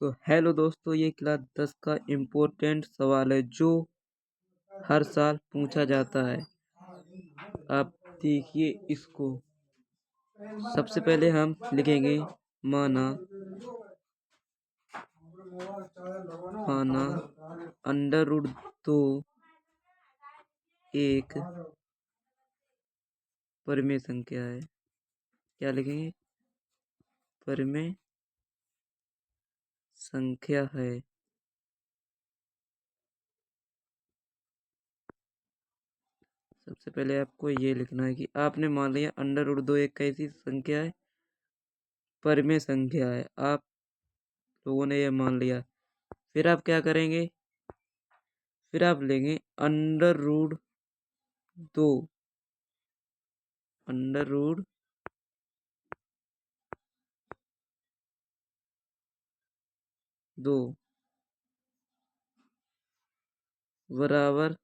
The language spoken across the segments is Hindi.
तो हेलो दोस्तों, ये क्लास 10 का इम्पोर्टेंट सवाल है जो हर साल पूछा जाता है। आप देखिए इसको। सबसे पहले हम लिखेंगे माना माना अंडर रूट 2 एक परिमेय संख्या है। क्या लिखेंगे? परिमेय संख्या है। सबसे पहले आपको ये लिखना है कि आपने मान लिया अंडर रूट 2 एक कैसी संख्या है? परिमेय संख्या है। आप लोगों ने ये मान लिया। फिर आप क्या करेंगे? फिर आप लेंगे अंडर रूट 2 अंडर रूट 2 बराबर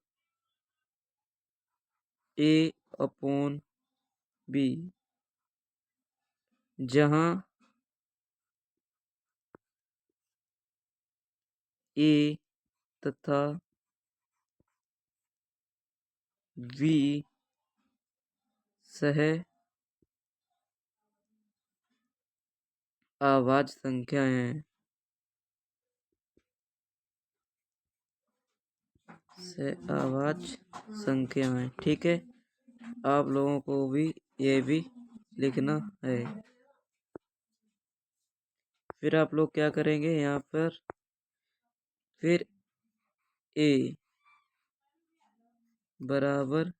ए अपॉन बी, जहाँ ए तथा बी सह अभाज्य संख्याएं हैं। सह अभाज्य संख्याएं, ठीक है। आप लोगों को भी ये भी लिखना है। फिर आप लोग क्या करेंगे यहाँ पर? फिर ए बराबर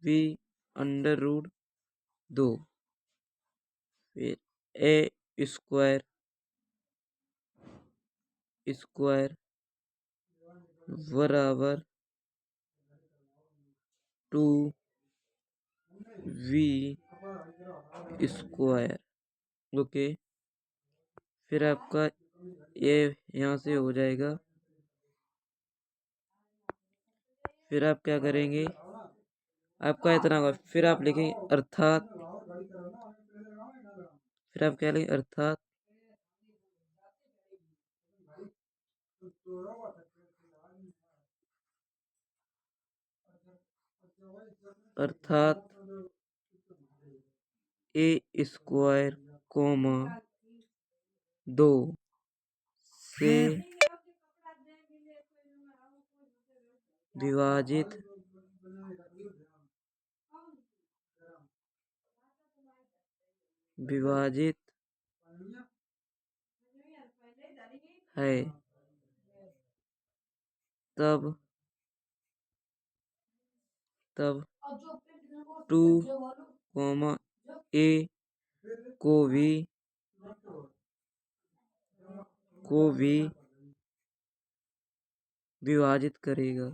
बी अंडर रूट 2, फिर ए स्क्वायर स्क्वायर बराबर 2v स्क्वायर। ओके। फिर आपका ये यहाँ से हो जाएगा। फिर आप क्या करेंगे? आपका इतना होगा। फिर आप लिखेंगे अर्थात। फिर आप क्या लिखेंगे? अर्थात ए स्क्वायर कोमा 2 से विभाजित विभाजित है, तब 2 ए को भी विभाजित करेगा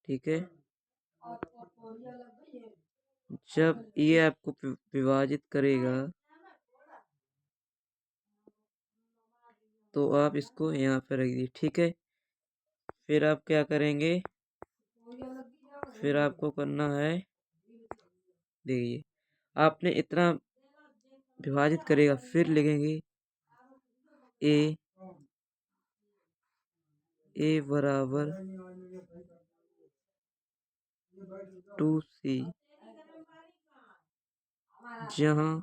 ठीक है। जब ये आपको विभाजित करेगा तो आप इसको यहाँ पे रख दीजिए, ठीक है। फिर आप क्या करेंगे? फिर आपको करना है, देखिए आपने इतना विभाजित करेगा। फिर लिखेंगे ए बराबर 2c, जहाँ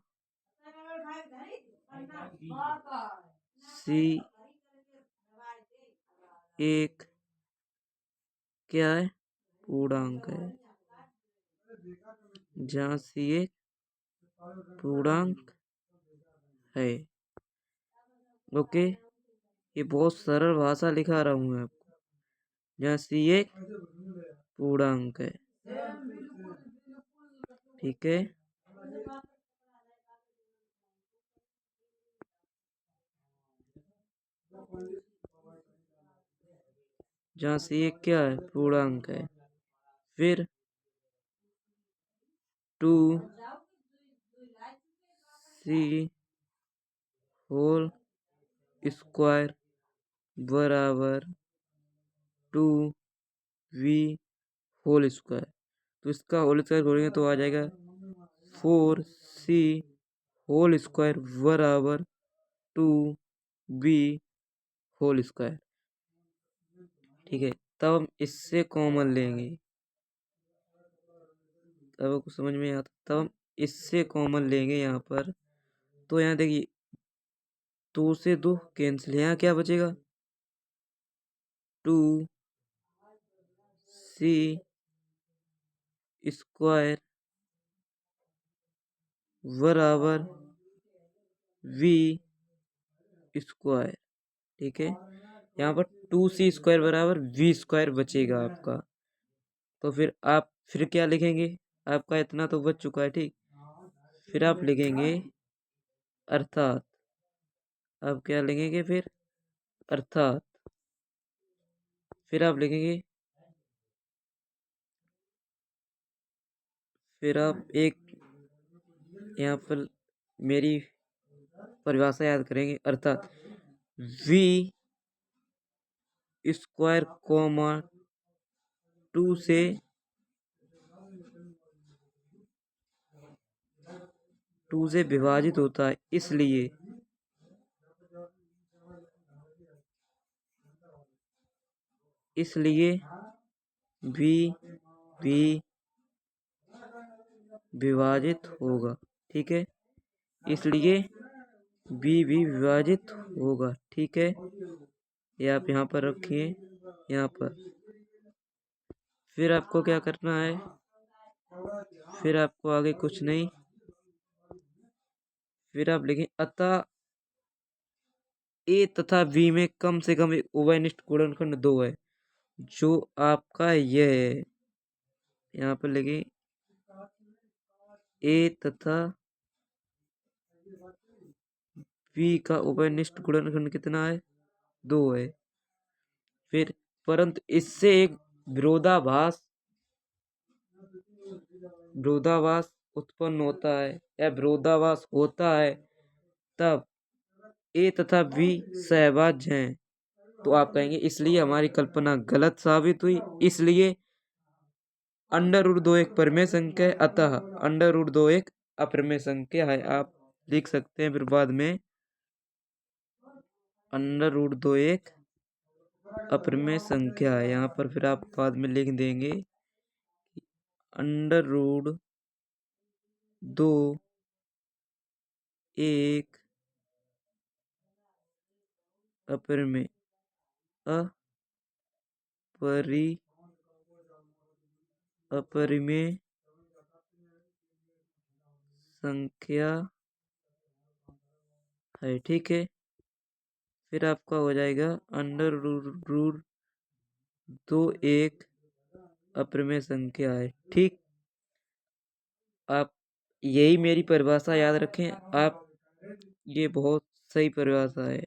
c एक क्या है? पूर्णांक है। जहाँ c एक पूर्णांक है। ओके। ये बहुत सरल भाषा लिखा रहा हूँ मैं आपको। जहाँ c एक पूर्णांक है, ठीक है। जहाँ c एक क्या है? पूर्णांक है। फिर 2c होल स्क्वायर बराबर 2v होल स्क्वायर। तो इसका होल स्क्वायर करेंगे तो आ जाएगा 4c होल स्क्वायर बराबर 2b होल स्क्वायर। ठीक है, तब हम इससे कॉमन लेंगे। तब आपको समझ में आता, तब हम इससे कॉमन लेंगे यहाँ पर। तो यहाँ देखिए 2 से 2 कैंसिल, यहाँ क्या बचेगा 2c स्क्वायर बराबर v स्क्वायर। ठीक है, यहाँ पर 2c स्क्वायर बराबर v स्क्वायर बचेगा आपका। तो फिर आप फिर क्या लिखेंगे, आपका इतना तो बच चुका है। ठीक, फिर आप लिखेंगे अर्थात, आप क्या लिखेंगे फिर अर्थात, फिर आप लिखेंगे, फिर आप एक यहाँ पर मेरी परिभाषा याद करेंगे, अर्थात v स्क्वायर कॉमा 2 से 2 से विभाजित होता है, इसलिए भी विभाजित होगा। ठीक है, इसलिए भी विभाजित होगा। ठीक है, ये आप यहाँ पर रखिए, यहाँ पर। फिर आपको क्या करना है, फिर आपको आगे कुछ नहीं, फिर आप लिखें अतः ए तथा बी में कम से कम एक उभयनिष्ठ गुणनखंड 2 है, जो आपका यह है। यहाँ पर लिखें ए तथा बी का उभयनिष्ठ गुणनखंड कितना है 2 है। फिर परंतु इससे एक विरोधाभास उत्पन्न होता है या विरोधाभास होता है, तब ए तथा बी सहभाज्य हैं। तो आप कहेंगे इसलिए हमारी कल्पना गलत साबित हुई, इसलिए √2 एक परिमेय संख्या है, अतः √2 एक अपरिमेय संख्या है। आप लिख सकते हैं फिर बाद में √2 एक अपरिमेय संख्या है। यहाँ पर फिर आप बाद में लिख देंगे √2 एक अपरिमेय संख्या है। ठीक है, फिर आपका हो जाएगा √2 एक अपरिमेय संख्या है। ठीक, आप यही मेरी परिभाषा याद रखें, आप ये बहुत सही परिभाषा है।